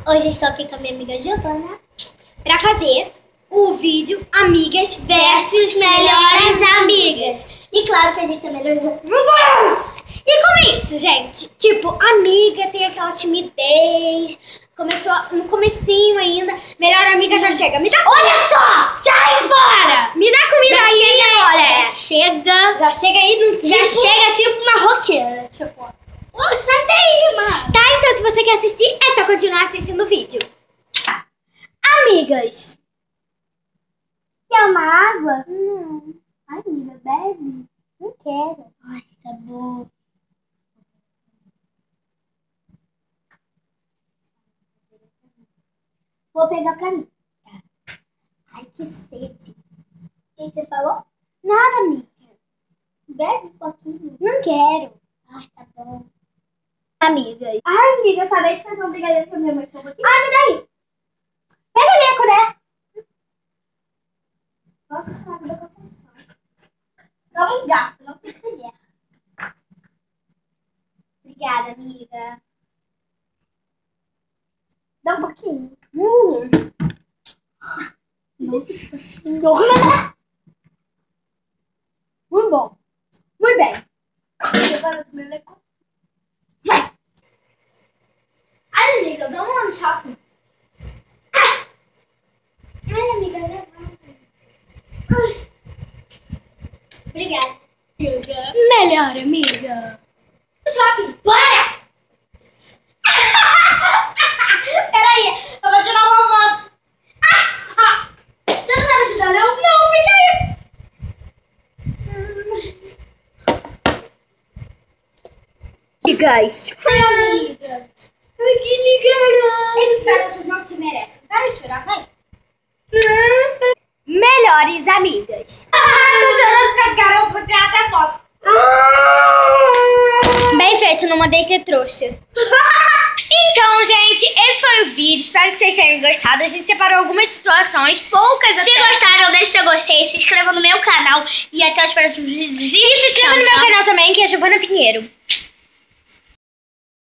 Hoje estou aqui com a minha amiga Giovanna para fazer o vídeo Amigas versus Melhores Amigas. E claro que a gente é melhores amigas. E como é isso, gente? Tipo, amiga tem aquela timidez. Começou no comecinho ainda. Melhor amiga já chega. Me dá comida. Olha só! Sai fora! Me dá comida já aí, olha. Já chega aí no tipo... Já chega tipo uma roqueira. Tipo... Oh, sai daí, mano! Tá, então se você quer assistir, é só continuar assistindo o vídeo. Amigas! Quer uma água? Não. Ai, amiga, bebe. Não quero. Ai, tá bom. Vou pegar pra mim. Tá. Ai, que sede. O que você falou? Nada, amiga. Bebe um pouquinho. Não quero. Ai, tá bom. Amigas. Ai, amiga, eu acabei de fazer um brigadeiro pra minha mãe. Ai, me dá aí. Pega ali a colher. Nossa, sabe da concessão. Dá um garfo, não tem colher. Obrigada, amiga. Dá um pouquinho. Nossa senhora. Muito bom. Muito bem. Vai. Ai, amiga, vamos lá no shopping. Ai, amiga, levanta. Obrigada. Melhor, amiga. Shopping, bora! Peraí, eu vou tirar uma foto. Você não vai me ajudar, não? Não, fica aí. Amigas. Ai, amiga. Ai, que ligaram. Esses garotos não te merecem. Para de chorar, vai. Melhores amigas. Bem feito, não mandei ser trouxa. Então, gente, esse foi o vídeo. Espero que vocês tenham gostado. A gente separou algumas situações, poucas até. Se gostaram, deixe seu gostei, se inscreva no meu canal. E até os próximos vídeos. E se inscreva no meu canal também, que é Giovanna Pinheiro.